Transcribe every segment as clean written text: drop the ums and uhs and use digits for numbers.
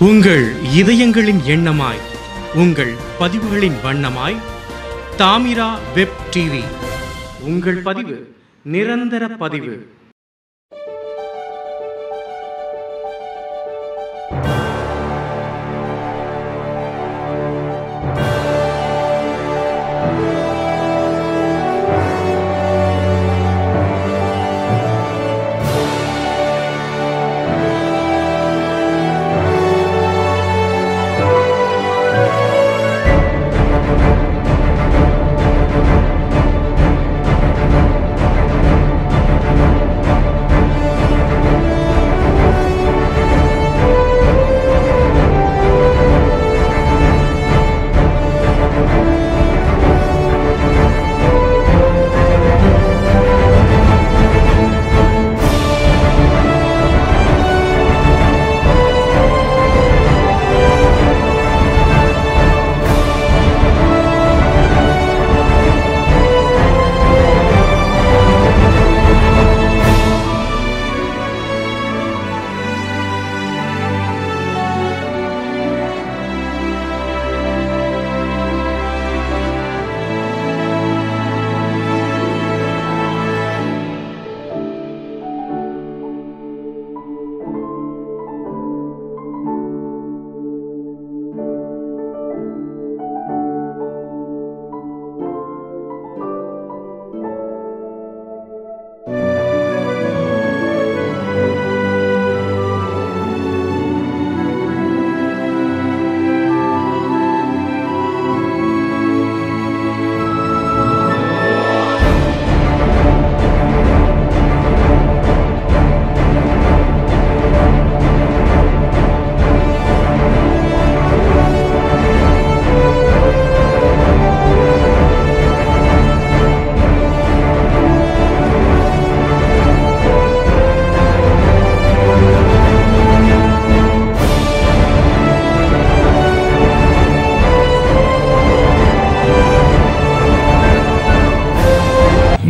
உங்கள் இதயங்களின் எண்ணமாய், உங்கள் பதிவுகளின் வண்ணமாய் தாமிரா வெப் டிவி. உங்கள் பதிவு நிரந்தர பதிவு.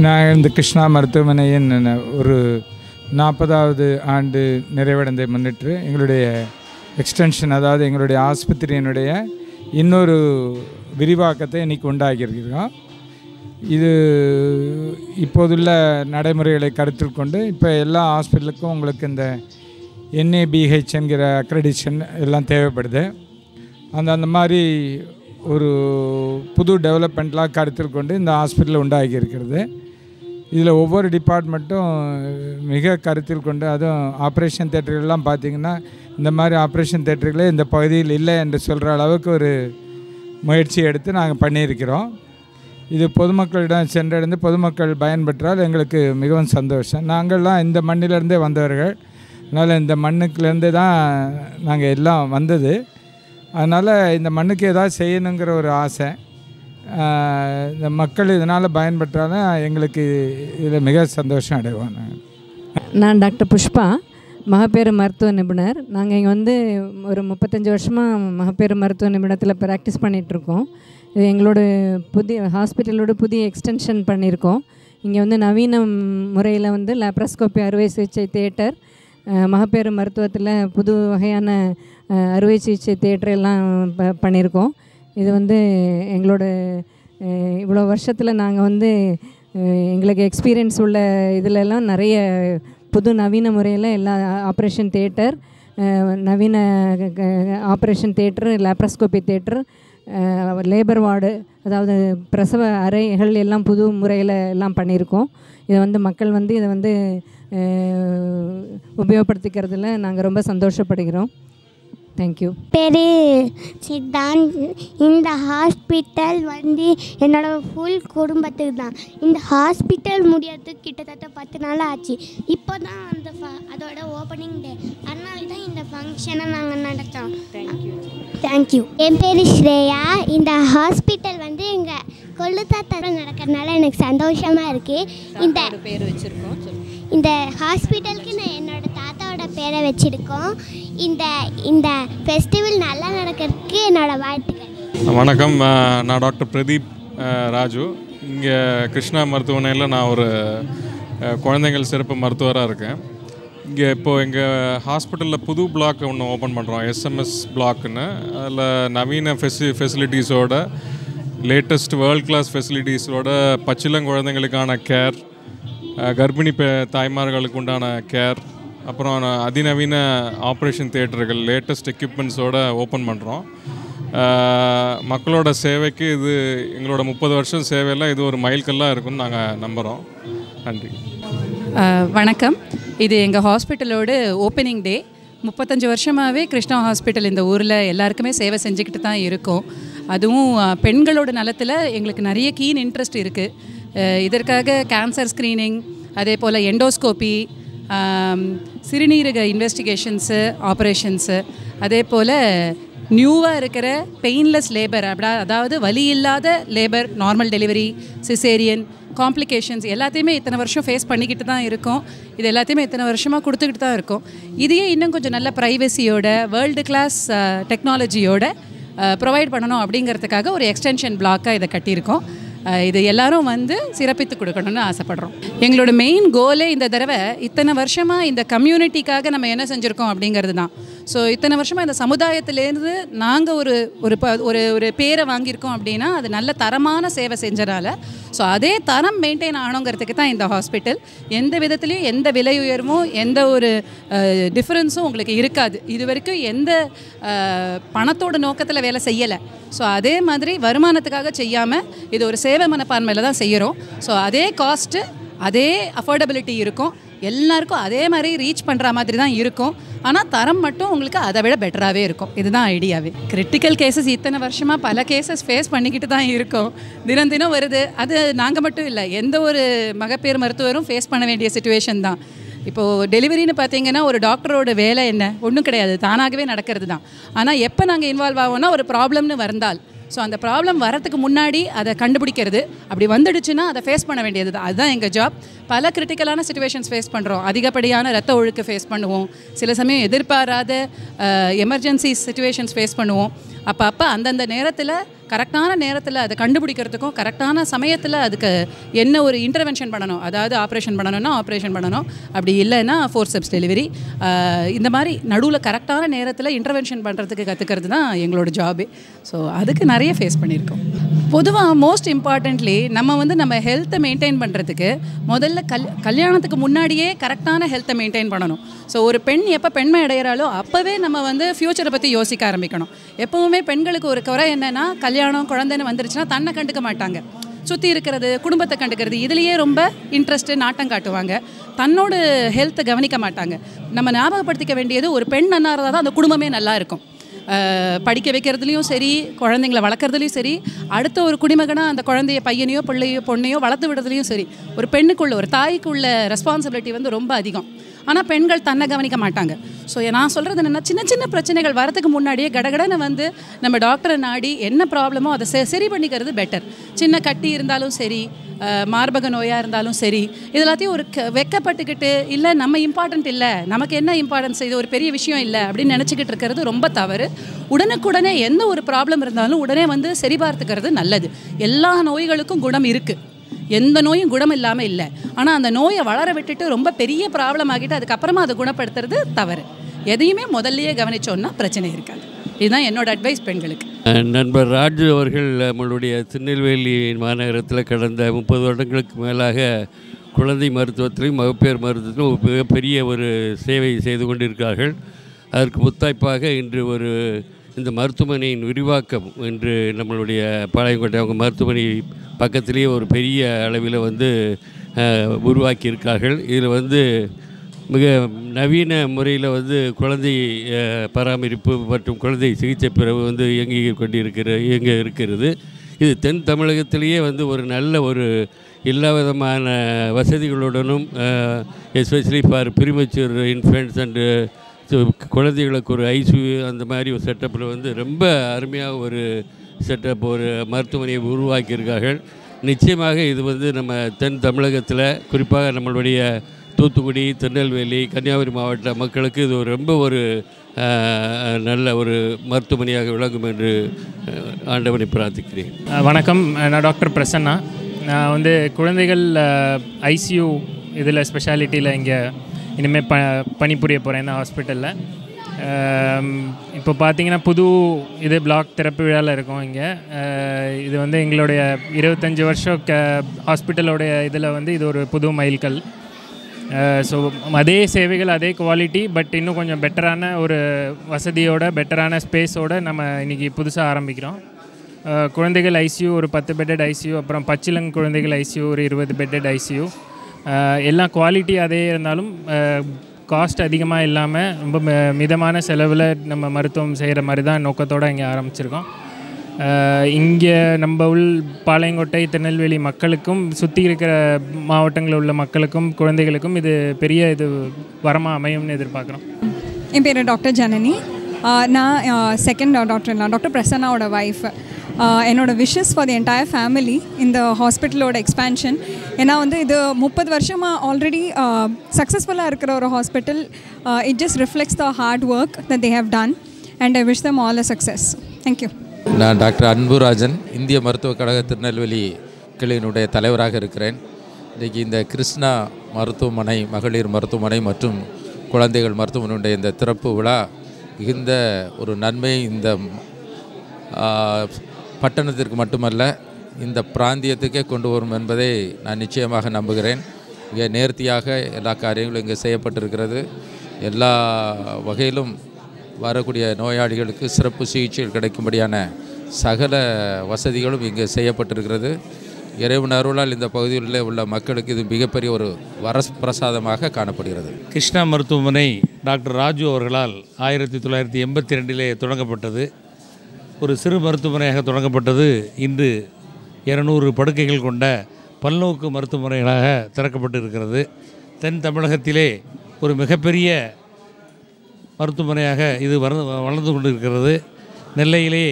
நான் இந்த கிருஷ்ணா மருத்துவமனையின் ஒரு 40வது ஆண்டு நிறைவடைந்தை முன்னிட்டு எங்களுடைய எக்ஸ்டென்ஷன், அதாவது எங்களுடைய ஆஸ்பத்திரியினுடைய இன்னொரு விரிவாக்கத்தை இன்றைக்கி உண்டாக்கியிருக்கிறோம். இது இப்போதுள்ள நடைமுறைகளை கருத்தில் கொண்டு இப்போ எல்லா ஹாஸ்பிட்டலுக்கும் உங்களுக்கு இந்த NABH என்கிற அக்ரெடிஷன் எல்லாம் தேவைப்படுது. அந்த மாதிரி ஒரு புது டெவலப்மெண்ட்லாம் கருத்தில் கொண்டு இந்த ஹாஸ்பிட்டல் உண்டாகி இருக்கிறது. இதில் ஒவ்வொரு டிபார்ட்மெண்ட்டும் மிக கருத்தில் கொண்டு, அதுவும் ஆப்ரேஷன் தேட்டர்கள்லாம் பார்த்திங்கன்னா இந்த மாதிரி ஆப்ரேஷன் தேட்டர்களே இந்த பகுதியில் இல்லை என்று சொல்கிற அளவுக்கு ஒரு முயற்சி எடுத்து நாங்கள் பண்ணியிருக்கிறோம். இது பொதுமக்களிடம் சென்றடைந்து பொதுமக்கள் பயன்பெற்றால் எங்களுக்கு மிகவும் சந்தோஷம். நாங்கள்லாம் இந்த மண்ணிலேருந்தே வந்தவர்கள், அதனால் இந்த மண்ணுக்குலேருந்து தான் நாங்கள் எல்லாம் வந்தது. அதனால் இந்த மண்ணுக்கு ஏதாவது செய்யணுங்கிற ஒரு ஆசை. இந்த மக்கள் இதனால் பயன்பெற்றாலும் எங்களுக்கு இதில் மிக சந்தோஷம் அடைவோம். நான் டாக்டர் புஷ்பா, மகப்பேறு மருத்துவ நிபுணர். நாங்கள் இங்கே வந்து ஒரு 35 வருஷமாக மகப்பேறு மருத்துவ நிபுணத்தில் ப்ராக்டிஸ் பண்ணிகிட்ருக்கோம். இது எங்களோட ஹாஸ்பிட்டலோட புதிய எக்ஸ்டென்ஷன் பண்ணியிருக்கோம். இங்கே வந்து நவீன முறையில் வந்து லேப்ராஸ்கோபி அறுவை சிகிச்சை தியேட்டர், மகப்பேறு மருத்துவத்தில் புது வகையான அறுவை சிகிச்சை தியேட்டர் எல்லாம் பண்ணியிருக்கோம். இது வந்து எங்களோட இவ்வளோ வருஷத்தில் நாங்கள் வந்து எங்களுக்கு எக்ஸ்பீரியன்ஸ் உள்ள இதிலெல்லாம் நிறைய புது நவீன முறையில் எல்லா ஆப்ரேஷன் தியேட்டர், நவீன operation theatre, laparoscopy theatre, labour ward, அதாவது பிரசவ அறைகள் எல்லாம் புது முறையில் எல்லாம் பண்ணியிருக்கோம். இதை வந்து மக்கள் வந்து இதை வந்து உபயோகப்படுத்திக்கிறதுல நாங்கள் ரொம்ப சந்தோஷப்படுகிறோம். தேங்க்யூ. பேர் சித்தாந்த். இந்த ஹாஸ்பிட்டல் வந்து என்னோடய ஃபுல் குடும்பத்துக்கு தான். இந்த ஹாஸ்பிட்டல் முடியறதுக்கு கிட்டத்தட்ட 10 நாள் ஆச்சு. இப்போ தான் அதோட ஓப்பனிங் டே. அதனால தான் இந்த ஃபங்க்ஷனை நாங்கள் நடத்தோம். தேங்க்யூ. என் பேர் ஸ்ரேயா. இந்த ஹாஸ்பிட்டல் வந்து எங்கள் கொள்ளுத்தாத்தரம் நடக்கிறதுனால எனக்கு சந்தோஷமாக இருக்குது. இந்த பேர் வச்சுருக்கோம். இந்த ஹாஸ்பிட்டலுக்கு நான் என்னோடய தாத்தாவோட பேரை வச்சுருக்கோம். இந்த ஃபெஸ்டிவல் நல்லா நடக்கிறதுக்கு என்னோடய வாழ்த்துக்கள். வணக்கம், நான் டாக்டர் பிரதீப் ராஜு. இங்கே கிருஷ்ணா மருத்துவமனையில் நான் ஒரு குழந்தைகள் சிறப்பு மருத்துவராக இருக்கேன். இங்கே இப்போது எங்கள் ஹாஸ்பிட்டலில் புது பிளாக் ஒன்று ஓப்பன் பண்ணுறோம், எஸ்எம்எஸ் பிளாக்னு. அதில் நவீன ஃபெசிலிட்டிஸோட லேட்டஸ்ட் வேர்ல்ட் கிளாஸ் ஃபெசிலிட்டிஸோட பச்சிளங்குழந்தைங்களுக்கான கேர், கர்ப்பிணி தாய்மார்களுக்கு உண்டான கேர், அப்புறம் அதிநவீன ஆப்ரேஷன் தியேட்டர்கள் லேட்டஸ்ட் எக்யூப்மெண்ட்ஸோடு ஓப்பன் பண்ணுறோம். மக்களோட சேவைக்கு இது எங்களோட 30 வருஷம் சேவையில் இது ஒரு மைல்கல்லாக இருக்குன்னு நாங்கள் நம்புகிறோம். நன்றி. வணக்கம். இது எங்கள் ஹாஸ்பிட்டலோட ஓப்பனிங் டே. 35 வருஷமாகவே கிருஷ்ணா ஹாஸ்பிட்டல் இந்த ஊரில் எல்லாருக்குமே சேவை செஞ்சுக்கிட்டு தான் இருக்கோம். அதுவும் பெண்களோட நலத்தில் எங்களுக்கு நிறைய கீன் இன்ட்ரெஸ்ட் இருக்குது. இதற்காக கேன்சர் ஸ்க்ரீனிங், அதே போல் எண்டோஸ்கோப்பி, சிறுநீரக இன்வெஸ்டிகேஷன்ஸு, ஆப்ரேஷன்ஸு, அதே போல் நியூவாக இருக்கிற பெயின்லெஸ் லேபர், அதாவது வலி இல்லாத labour, normal delivery, caesarean, complications எல்லாத்தையுமே இத்தனை வருஷம் ஃபேஸ் பண்ணிக்கிட்டு தான் இருக்கோம். இது எல்லாத்தையுமே இத்தனை வருஷமாக கொடுத்துக்கிட்டு தான் இருக்கோம். இதையே இன்னும் கொஞ்சம் நல்ல ப்ரைவசியோட, வேர்ல்டு கிளாஸ் டெக்னாலஜியோட ப்ரொவைட் பண்ணணும் அப்படிங்கிறதுக்காக ஒரு எக்ஸ்டென்ஷன் பிளாக்காக இதை கட்டியிருக்கோம். இது எல்லாரும் வந்து சிறப்பித்து கொடுக்கணும்னு ஆசைப்படுறோம். எங்களோட மெயின் கோலே இந்த தடவை இத்தனை வருஷமாக இந்த கம்யூனிட்டிக்காக நம்ம என்ன செஞ்சுருக்கோம் அப்படிங்கிறது தான். ஸோ இத்தனை வருஷமாக இந்த சமுதாயத்திலேருந்து நாங்கள் ஒரு ஒரு ஒரு பேரை வாங்கியிருக்கோம் அப்படின்னா அது நல்ல தரமான சேவை செஞ்சனால. ஸோ அதே தரம் மெயின்டைன் ஆகணுங்கிறதுக்கு தான் இந்த ஹாஸ்பிட்டல். எந்த விதத்துலேயும் எந்த விலை உயர்வும் எந்த ஒரு டிஃப்ரென்ஸும் உங்களுக்கு இருக்காது. இது வரைக்கும் எந்த பணத்தோட நோக்கத்தில் வேலை செய்யலை. ஸோ அதே மாதிரி வருமானத்துக்காக செய்யாமல் இது ஒரு சேவை மனப்பான்மையில் தான் செய்கிறோம். ஸோ அதே காஸ்ட்டு, அதே அஃபோர்டபிலிட்டி இருக்கும், எல்லாருக்கும் அதே மாதிரி ரீச் பண்ணுற மாதிரி தான் இருக்கும். ஆனால் தரம் மட்டும் உங்களுக்கு அதை விட பெட்டராகவே இருக்கும். இதுதான் ஐடியாவே. கிரிட்டிக்கல் கேசஸ் இத்தனை வருஷமாக பல கேசஸ் ஃபேஸ் பண்ணிக்கிட்டு தான் இருக்கோம். தினம் தினம் வருது. அது நாங்கள் மட்டும் இல்லை, எந்த ஒரு மகப்பேறு மருத்துவரும் ஃபேஸ் பண்ண வேண்டிய சிச்சுவேஷன் தான். இப்போது டெலிவரின்னு பார்த்தீங்கன்னா ஒரு டாக்டரோட வேலை என்ன, ஒன்றும் கிடையாது, தானாகவே நடக்கிறது தான். ஆனால் எப்போ நாங்கள் இன்வால்வ் ஆகும்னா ஒரு ப்ராப்ளம்னு வந்தால், ஸோ அந்த ப்ராப்ளம் வரத்துக்கு முன்னாடி அதை கண்டுபிடிக்கிறது, அப்படி வந்துடுச்சுன்னா அதை ஃபேஸ் பண்ண வேண்டியது தான். அதுதான் எங்கள் ஜாப். பல கிரிட்டிக்கலான சிச்சுவேஷன்ஸ் ஃபேஸ் பண்ணுறோம். அதிகப்படியான ரத்த ஒழுக்கு ஃபேஸ் பண்ணுவோம். சில சமயம் எதிர்பாராத எமர்ஜென்சி சிச்சுவேஷன்ஸ் ஃபேஸ் பண்ணுவோம். அப்போ அந்தந்த நேரத்தில் கரெக்டான நேரத்தில் அதை கண்டுபிடிக்கிறதுக்கும் கரெக்டான சமயத்தில் அதுக்கு என்ன ஒரு இன்டர்வென்ஷன் பண்ணணும், அதாவது ஆப்ரேஷன் பண்ணணும்னா ஆப்ரேஷன் பண்ணணும், அப்படி இல்லைன்னா ஃபோர்செப்ஸ் டெலிவரி, இந்த மாதிரி நடுவில் கரெக்டான நேரத்தில் இன்டர்வென்ஷன் பண்ணுறதுக்கு கற்றுக்கிறது தான் எங்களோட ஜாபே. ஸோ அதுக்கு நிறைய ஃபேஸ் பண்ணியிருக்கோம். பொதுவாக மோஸ்ட் இம்பார்ட்டண்ட்லி நம்ம ஹெல்த்தை மெயின்டைன் பண்ணுறதுக்கு முதல்ல கல்யாணத்துக்கு முன்னாடியே கரெக்டான ஹெல்த்தை மெயின்டைன் பண்ணணும். ஸோ ஒரு பெண் எப்போ பெண்மை அடைகிறாலோ அப்போவே நம்ம ஃப்யூச்சரை பற்றி யோசிக்க ஆரம்பிக்கணும். எப்போவுமே பெண்களுக்கு ஒரு குறை என்னென்னா, கல்யாணம் குழந்தைன்னு வந்துருச்சுன்னா தன்னை கண்டுக்க மாட்டாங்க. சுற்றி இருக்கிறது, குடும்பத்தை கண்டுக்கிறது, இதுலேயே ரொம்ப இன்ட்ரெஸ்ட்டு, நாட்டம் காட்டுவாங்க. தன்னோட ஹெல்த்தை கவனிக்க மாட்டாங்க. நம்ம ஞாபகப்படுத்திக்க வேண்டியது, ஒரு பெண் நல்லா இருந்தால் தான் அந்த குடும்பமே நல்லா இருக்கும். படிக்க வைக்கிறதுலையும் சரி, குழந்தைங்களை வளர்க்குறதுலையும் சரி, அடுத்த ஒரு குடிமகனாக அந்த குழந்தைய பையனையோ பிள்ளையோ பொண்ணையோ வளர்த்து விடுறதுலையும் சரி, ஒரு பெண்ணுக்குள்ள, ஒரு தாய்க்குள்ள ரெஸ்பான்சிபிலிட்டி ரொம்ப அதிகம். ஆனால் பெண்கள் தன்னை கவனிக்க மாட்டாங்க. ஸோ நான் சொல்கிறது என்னென்னா, சின்ன சின்ன பிரச்சனைகள் வரதுக்கு முன்னாடியே கடகடனை நம்ம டாக்டரை நாடி என்ன ப்ராப்ளமோ அதை சரி பண்ணிக்கிறது பெட்டர். சின்ன கட்டி இருந்தாலும் சரி, மார்பக நோயாக இருந்தாலும் சரி, இது எல்லாத்தையும் ஒரு வெக்கப்பட்டுக்கிட்டு, இல்லை நம்ம இம்பார்ட்டன்ட் இல்லை, நமக்கு என்ன இம்பார்ட்டன்ஸ், இது ஒரு பெரிய விஷயம் இல்லை அப்படின்னு நினச்சிக்கிட்டு இருக்கிறது ரொம்ப தவறு. உடனுக்குடனே எந்த ஒரு ப்ராப்ளம் இருந்தாலும் உடனே சரி பார்த்துக்கிறது நல்லது. எல்லா நோய்களுக்கும் குணம் இருக்குது, எந்த நோயும் குணம் இல்லாமல் இல்லை. ஆனால் அந்த நோயை வளர விட்டுட்டு ரொம்ப பெரிய ப்ராப்ளம் ஆகிட்டு அதுக்கப்புறமா அதை குணப்படுத்துறது தவறு. எதையுமே முதல்லையே கவனிச்சோன்னா பிரச்சனை இருக்காது. இதுதான் என்னோட அட்வைஸ் பெண்களுக்கு. நண்பர் ராஜு அவர்கள் நம்மளுடைய திருநெல்வேலி மாநகரத்தில் கடந்த 30 வருடங்களுக்கு மேலாக குழந்தை மருத்துவத்திலும் மகப்பேறு மருத்துவத்திலும் மிகப்பெரிய ஒரு சேவை செய்து கொண்டிருக்கிறார்கள். அதற்கு முத்தாய்ப்பாக இன்று இந்த மருத்துவமனையின் விரிவாக்கம் என்று நம்மளுடைய பாளையங்கோட்டை அவங்க மருத்துவமனை பக்கத்திலேயே ஒரு பெரிய அளவில் உருவாக்கியிருக்கார்கள். இதில் மிக நவீன முறையில் குழந்தை பராமரிப்பு மற்றும் குழந்தை சிகிச்சை பிரிவு இயங்க இருக்கிறது. இது தென் தமிழகத்திலேயே ஒரு நல்ல ஒரு எல்லா விதமான வசதிகளுடனும், especially for premature infants and குழந்தைகளுக்கு ஒரு ஐசியூ அந்த மாதிரி ஒரு செட்டப்பில் ரொம்ப அருமையாக ஒரு செட்டப், ஒரு மருத்துவமனையை உருவாக்கியிருக்கார்கள். நிச்சயமாக இது நம்ம தென் தமிழகத்தில், குறிப்பாக நம்மளுடைய தூத்துக்குடி, திருநெல்வேலி, கன்னியாகுமரி மாவட்ட மக்களுக்கு இது ரொம்ப ஒரு நல்ல ஒரு மருத்துவமனையாக விளங்கும் என்று ஆண்டவனை பிரார்த்திக்கிறேன். வணக்கம், நான் டாக்டர் பிரசன்னா. நான் குழந்தைகள் ஐசியூ இதில் ஸ்பெஷாலிட்டியில் இங்கே இனிமேல் பணிபுரிய போகிறேன் இந்த ஹாஸ்பிட்டலில். இப்போ பார்த்தீங்கன்னா புது இது பிளாக் திறப்பு விழாவில் இருக்கோம் இங்கே. இது வந்து எங்களுடைய 25 வருஷம் ஹாஸ்பிட்டலோடைய இதில் வந்து இது ஒரு புது மைல்கல். ஸோ அதே சேவைகள் அதே குவாலிட்டி, பட் இன்னும் கொஞ்சம் பெட்டரான ஒரு வசதியோட பெட்டரான ஸ்பேஸோடு நம்ம இன்றைக்கி புதுசாக ஆரம்பிக்கிறோம். குழந்தைகள் ஐசியூ ஒரு 10 பெட்டட் ஐசியூ, அப்புறம் பச்சிலங் குழந்தைகள் ஐசியூ ஒரு 20 பெட்டட் ஐசியூ. எல்லாம் குவாலிட்டி அதே இருந்தாலும் காஸ்ட் அதிகமாக இல்லாமல் ரொம்ப மிதமான செலவில் நம்ம மருத்துவம் செய்கிற மாதிரி தான் நோக்கத்தோடு இங்கே ஆரம்பிச்சிருக்கோம். இங்கே நம்ம பாளையங்கோட்டை திருநெல்வேலி மக்களுக்கும் சுற்றி இருக்கிற மாவட்டங்களில் உள்ள மக்களுக்கும் குழந்தைகளுக்கும் இது பெரிய இது வரமாக அமையும்னு எதிர்பார்க்குறோம். என் பேர் டாக்டர் ஜனனி. நான் செகண்ட் டாக்டர் டாக்டர் பிரசன்னாவோட ஒய்ஃப். என்னோடய wishes for the entire family இந்த ஹாஸ்பிட்டலோட எக்ஸ்பேன்ஷன். ஏன்னா வந்து இது 30 வருஷமாக ஆல்ரெடி சக்ஸஸ்ஃபுல்லாக இருக்கிற ஒரு hospital. It just reflects the hard work that they have done and I wish them all the success. Thank you. நான் டாக்டர் அன்புராஜன், இந்திய மருத்துவக் கழக திருநெல்வேலி கிளையினுடைய தலைவராக இருக்கிறேன். இன்றைக்கி இந்த கிருஷ்ணா மருத்துவமனை, மகளிர் மருத்துவமனை மற்றும் குழந்தைகள் மருத்துவமனையுடைய இந்த திறப்பு விழா மிகுந்த ஒரு நன்மை இந்த பட்டணத்திற்கு மட்டுமல்ல இந்த பிராந்தியத்துக்கே கொண்டு வரும் என்பதை நான் நிச்சயமாக நம்புகிறேன். இங்கே நேர்த்தியாக எல்லா காரியங்களும் இங்கே செய்யப்பட்டிருக்கிறது. எல்லா வகையிலும் வரக்கூடிய நோயாளிகளுக்கு சிறப்பு சிகிச்சைகள் கிடைக்கும்படியான சகல வசதிகளும் இங்கே செய்யப்பட்டிருக்கிறது. இறைவன் அருளால் இந்த பகுதியில் உள்ள மக்களுக்கு இது மிகப்பெரிய ஒரு வரப்பிரசாதமாக காணப்படுகிறது. கிருஷ்ணா மருத்துவமனை டாக்டர் ராஜு அவர்களால் 1982 தொடங்கப்பட்டது. ஒரு சிறு மருத்துவமனையாக தொடங்கப்பட்டது. இன்று 200 படுக்கைகள் கொண்ட பல்நோக்கு மருத்துவமனைகளாக திறக்கப்பட்டு இருக்கிறது. தென் தமிழகத்திலே ஒரு மிகப்பெரிய மருத்துவமனையாக இது வளர்ந்து கொண்டிருக்கிறது. நெல்லையிலே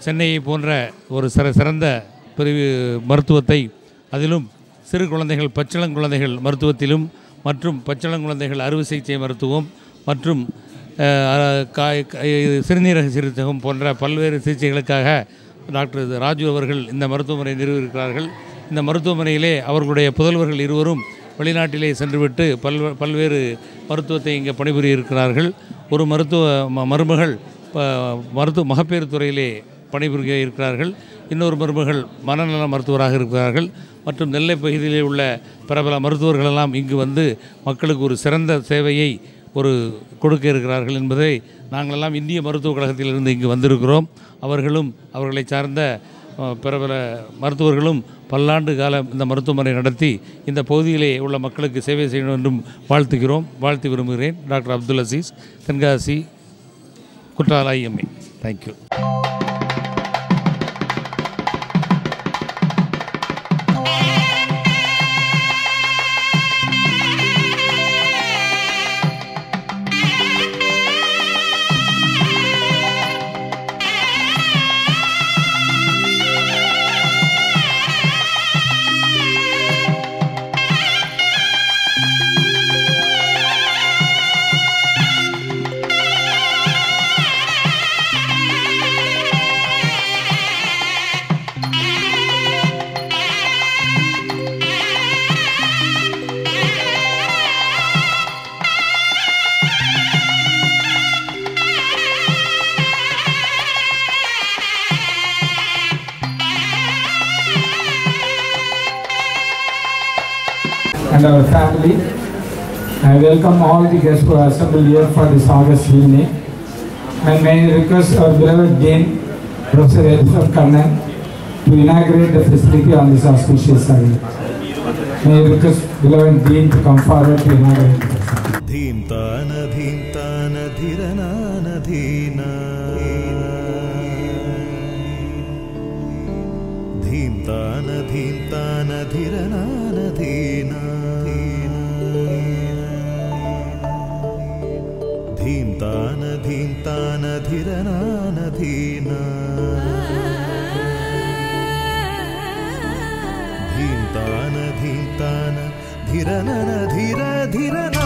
சென்னையை போன்ற ஒரு சிறந்த பிரிவு மருத்துவத்தை, அதிலும் சிறு குழந்தைகள் பச்சிளங்குழந்தைகள் மருத்துவத்திலும் மற்றும் பச்சிளங்குழந்தைகள் அறுவை சிகிச்சை மருத்துவம் மற்றும் சிறுநீரக சிகிச்சையும் போன்ற பல்வேறு சிகிச்சைகளுக்காக டாக்டர் ராஜு அவர்கள் இந்த மருத்துவமனை நிறுவியிருக்கிறார்கள். இந்த மருத்துவமனையிலே அவர்களுடைய புதல்வர்கள் இருவரும் வெளிநாட்டிலே சென்றுவிட்டு பல்வேறு மருத்துவத்தை இங்கே பணிபுரிய இருக்கிறார்கள். ஒரு மருமகள் மகப்பேறு துறையிலே பணிபுரிய இருக்கிறார்கள். இன்னொரு மருமகள் மனநல மருத்துவராக இருக்கிறார்கள். மற்றும் நெல்லை பகுதியிலே உள்ள பிரபல மருத்துவர்களெல்லாம் இங்கு வந்து மக்களுக்கு ஒரு சிறந்த சேவையை கொடுக்க இருக்கிறார்கள் என்பதை நாங்களெல்லாம் இந்திய மருத்துவக் கழகத்திலிருந்து இங்கு வந்திருக்கிறோம். அவர்களும் அவர்களை சார்ந்த பிரபல மருத்துவர்களும் பல்லாண்டு காலம் இந்த மருத்துவமனை நடத்தி இந்த பகுதியிலே உள்ள மக்களுக்கு சேவை செய்யணும் என்றும் வாழ்த்து விரும்புகிறேன். Doctor Abdul Azeez, Tenkasi, Courtallam IMA. Thank you. And our family. I welcome all the guests who are assembled here for this August evening. And may I request our beloved Dean, Professor Elfar Kannan, to inaugurate the facility on this auspicious Sunday. May I request beloved Dean to come forward to inaugurate the facility. Dhimtana dhimtana dhiranana dhina Dhimtana dhimtana dhiranana dhina Dhimtana dhimtana dhiranana dhina Dhimtana dhimtana dhiranana dhira dhirana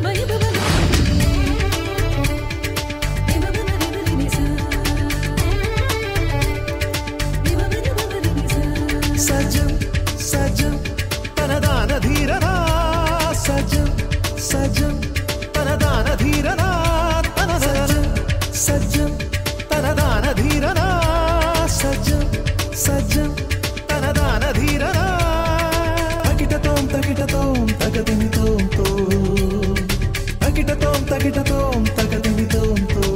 Bye. तनदान धीरना सज्जन सज्जन तनदान धीरना तकिटतोम तगदिनि तोम तो तकिटतोम तगदिनि तोम तो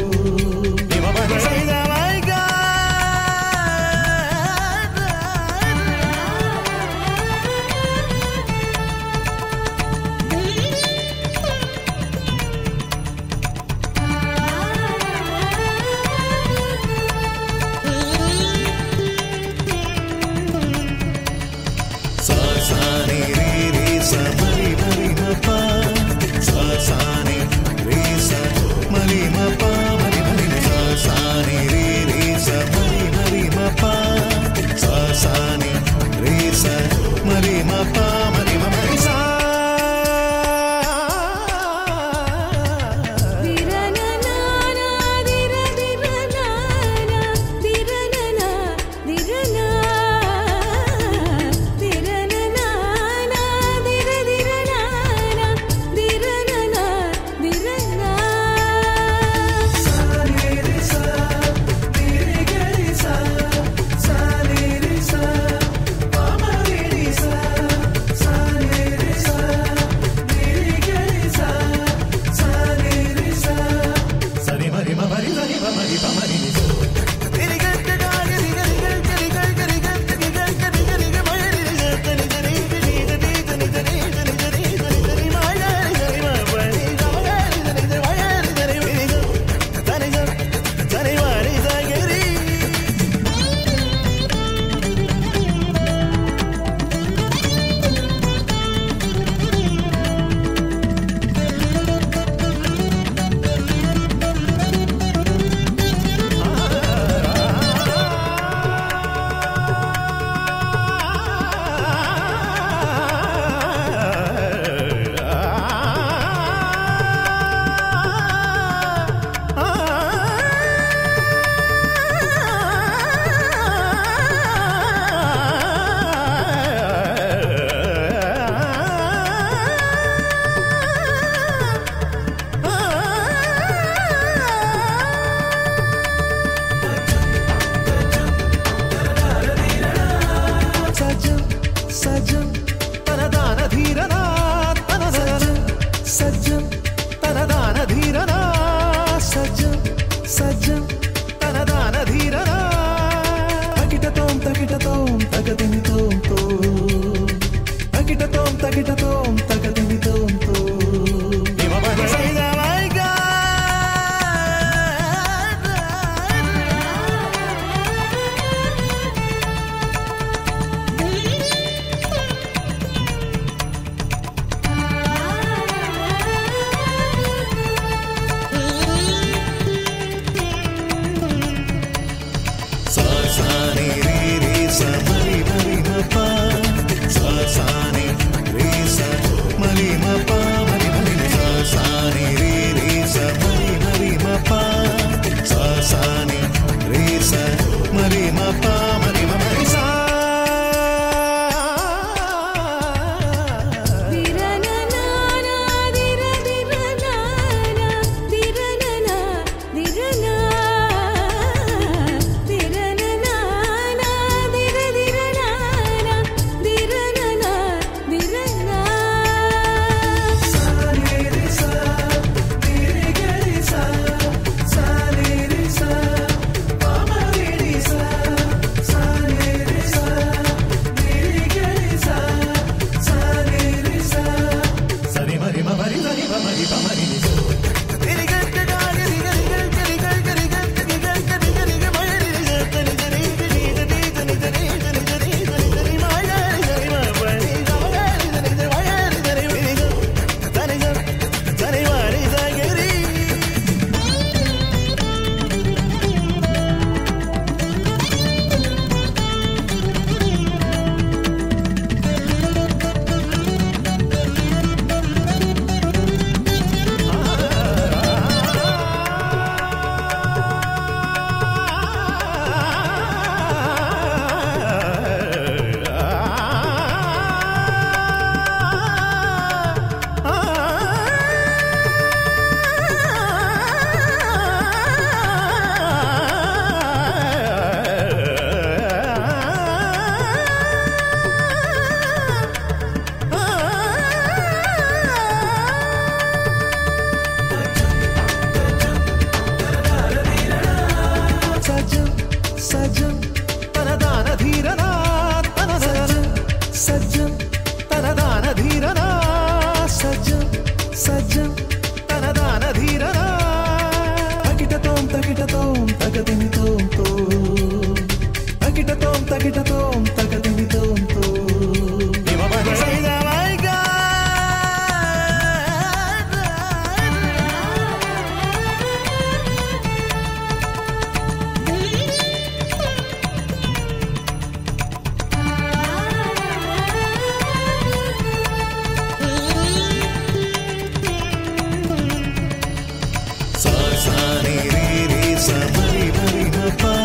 pa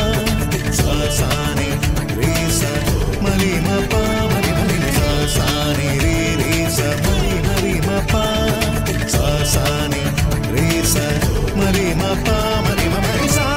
sa sa ni re sa ma ni ma pa ma ni sa sa ni re sa ma ni ma pa sa sa ni re sa ma ni ma pa ma ni ma sa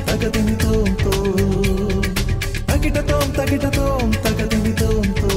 తగదిమి తోం తో తగిట తోం తగదిమి తోం తో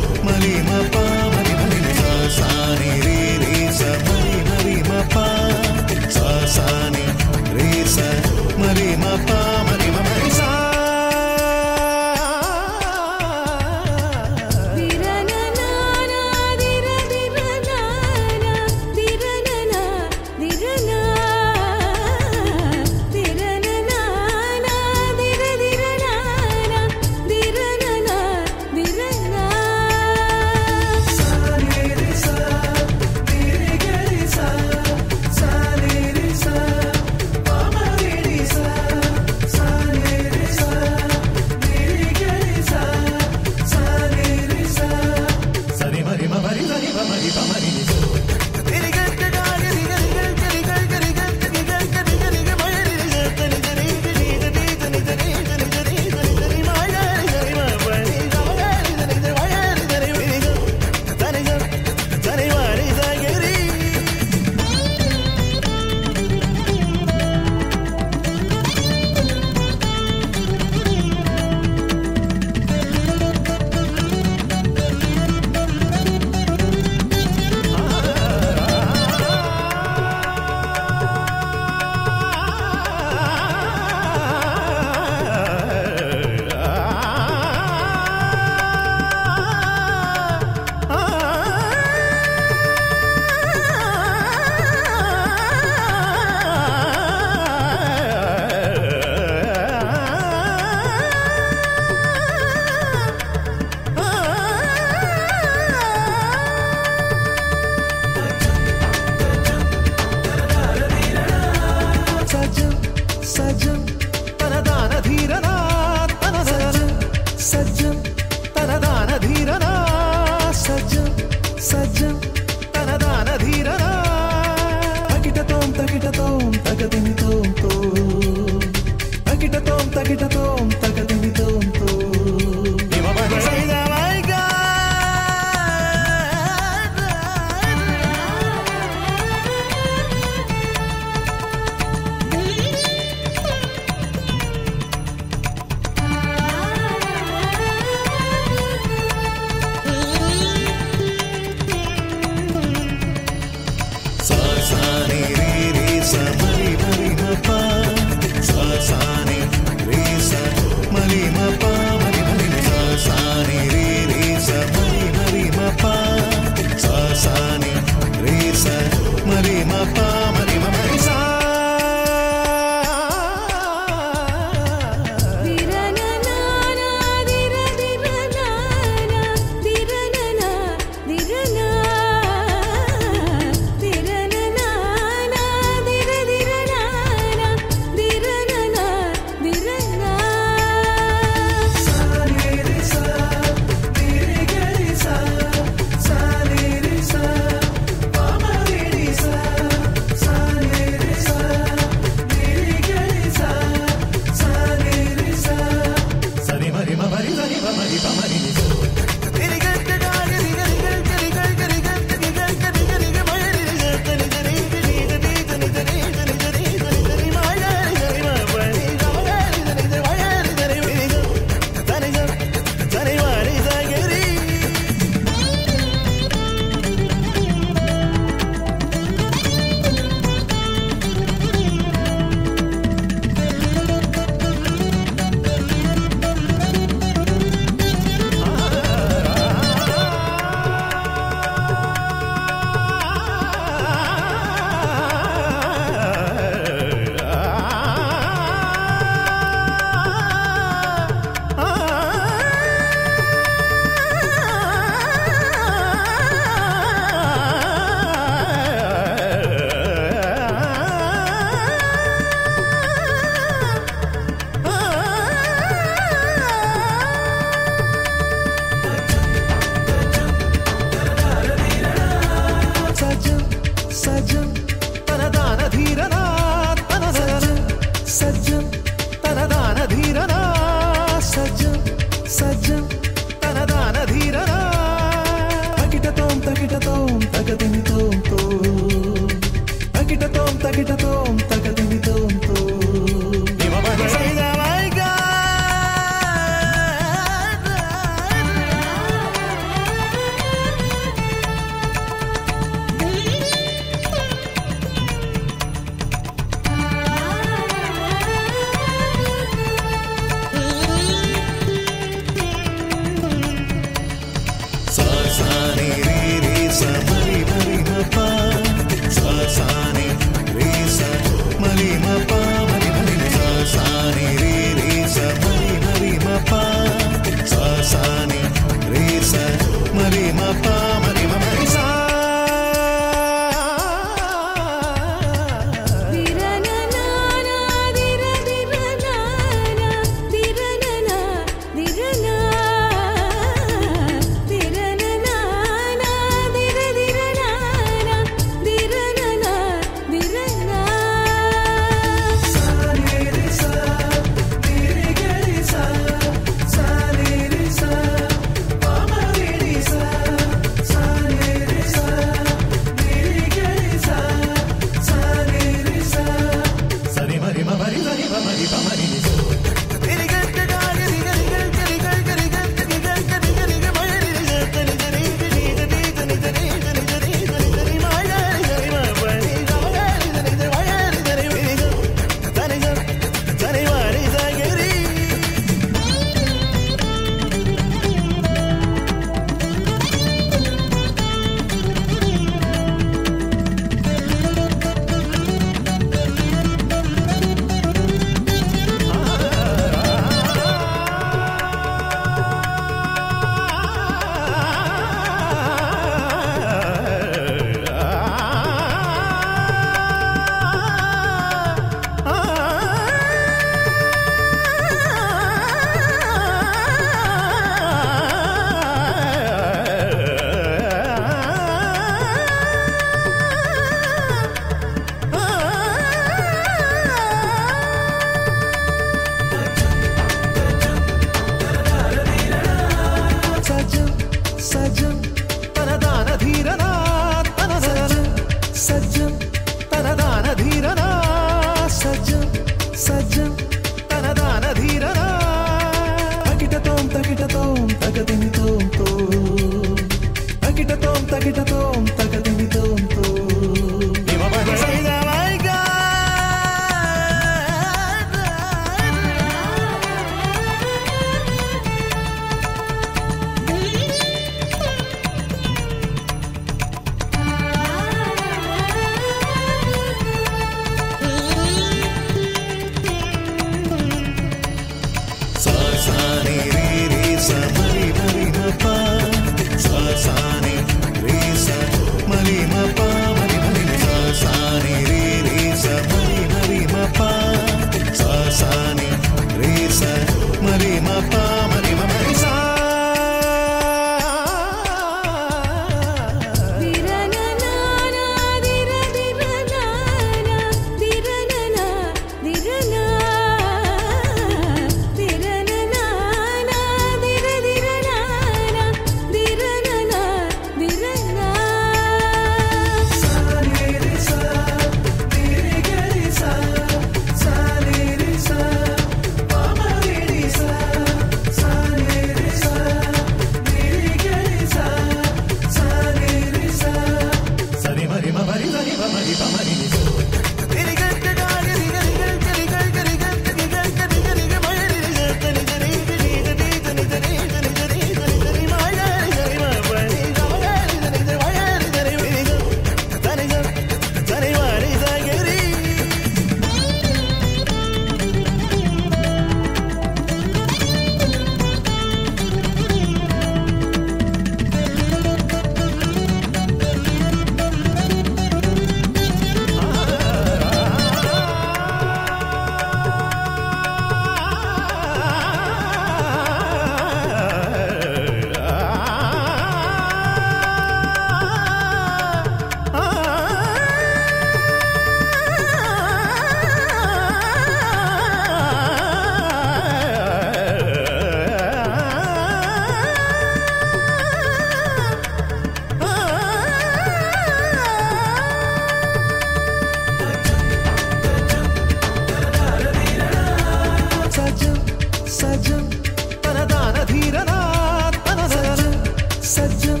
सज्जन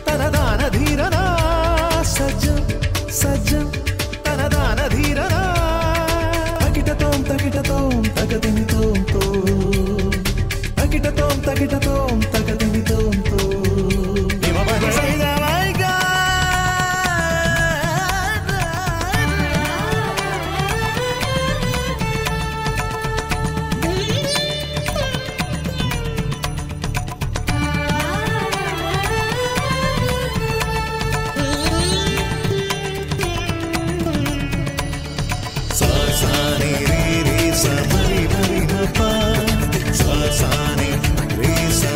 तनदान धीरना सज्जन सज्जन तनदान धीरना तकिटतों तगदिनितों तो तकिटतों तगदिनितों तो सानी रे रे सा मरी मरी म पा सा सानी रे सा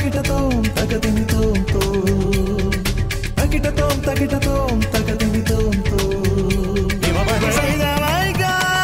takitatong tagadinitom to. Takitatong takitatong tagadinitom to. Say that my God.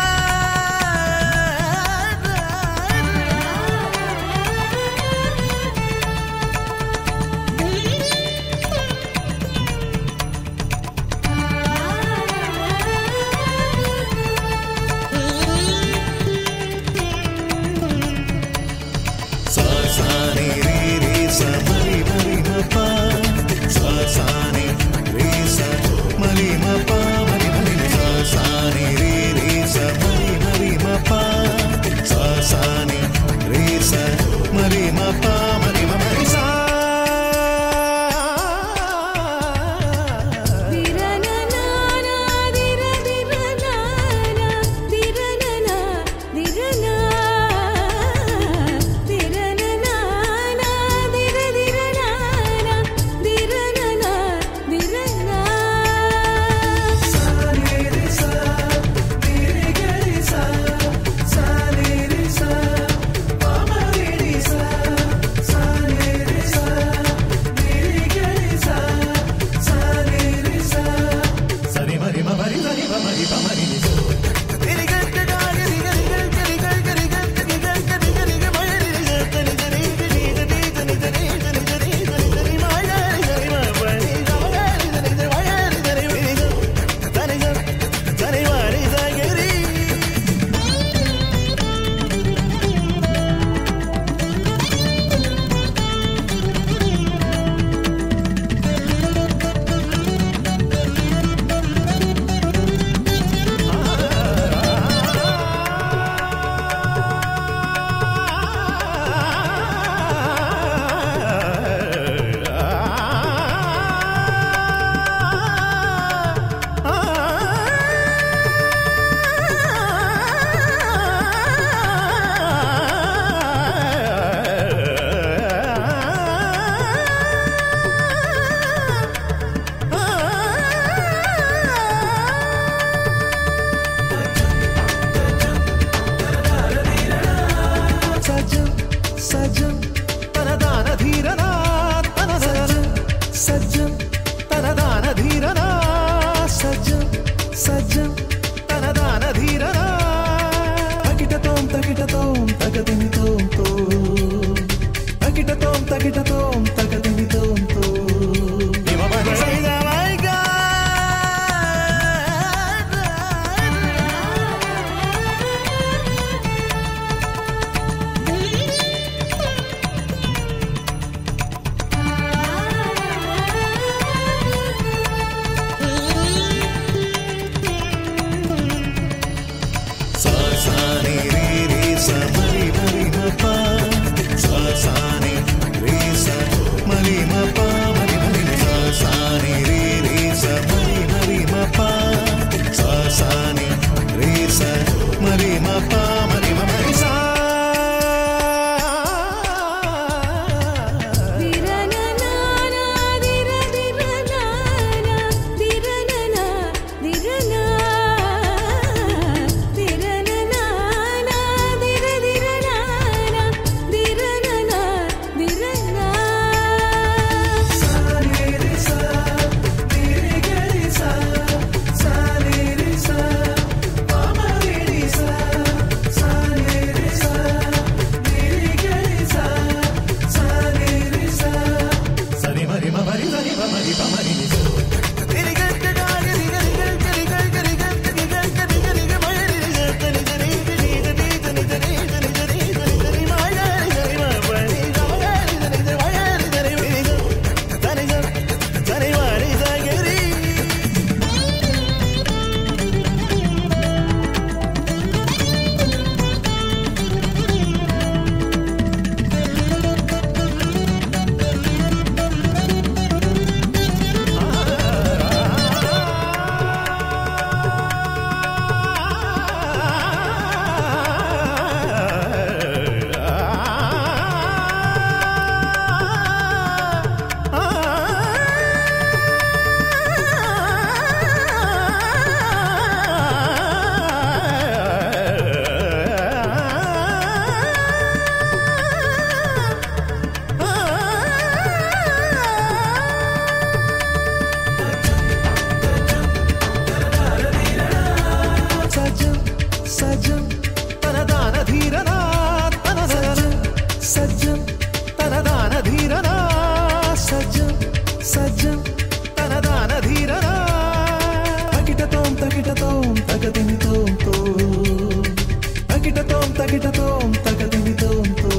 Sa తకిటతోం తకదిమితోం తో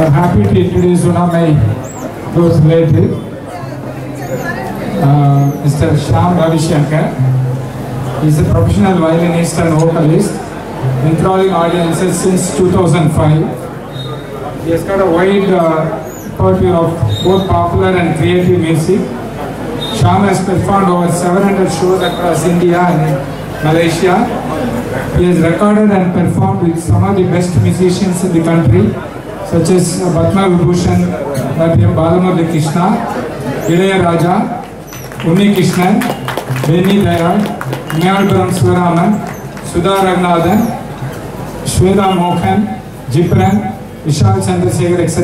I'm happy to introduce one of my close relatives, Mr. Shyam Ravi Shankar. He is a professional violinist and vocalist, enthralling audiences since 2005. He has got a wide repertoire of both popular and creative music. Shyam has performed over 700 shows across India and Malaysia. He has recorded and performed with some of the best musicians in the country, such as Padma Vibhushan, Dr. Balamurali Krishna, Ilayaraja, Unni Krishnan, Beni Dayal, Niyalpuram Sivaraman, Sudha Ragnathan, Shweta Mohan, Jipran, Vishal Chandrasekhar, etc.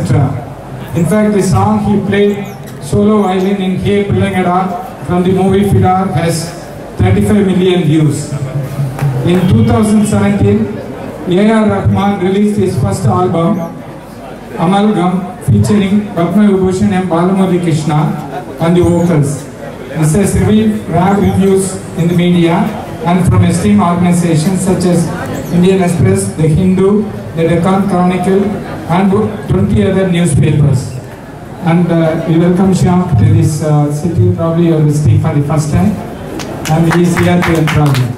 In fact, the song he played solo violin in Hey Pillangada from the movie Fidar has 35 million views. In 2017, A.R. Rahman released his first album, Amalgam, featuring Padma Vibhushan and Balamurali Krishna on the vocals. This has received rave reviews in the media and from esteemed organizations such as Indian Express, The Hindu, The Deccan Chronicle, and 20 other newspapers. And we welcome Shyam to this city. Probably you are visiting for the first time, and he is here to enthrall you.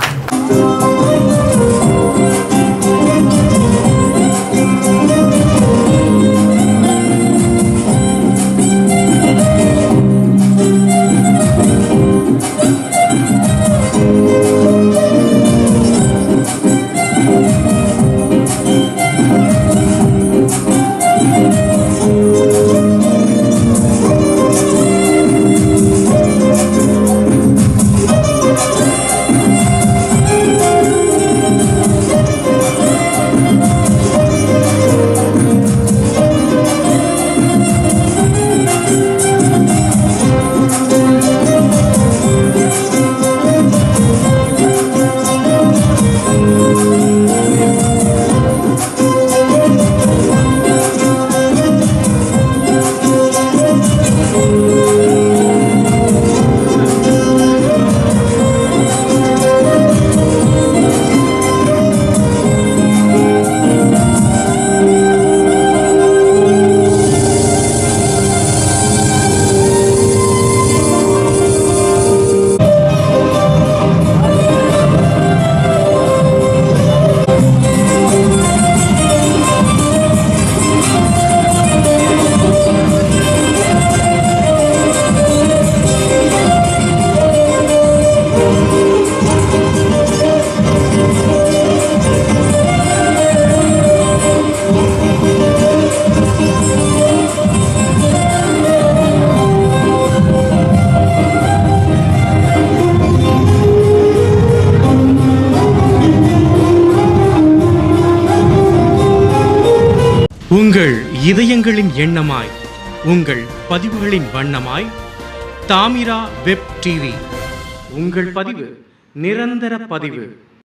உங்கள் இதயங்களின் எண்ணமாய், உங்கள் பதிவுகளின் வண்ணமாய், Thamira web TV. உங்கள் பதிவு நிரந்தர பதிவு.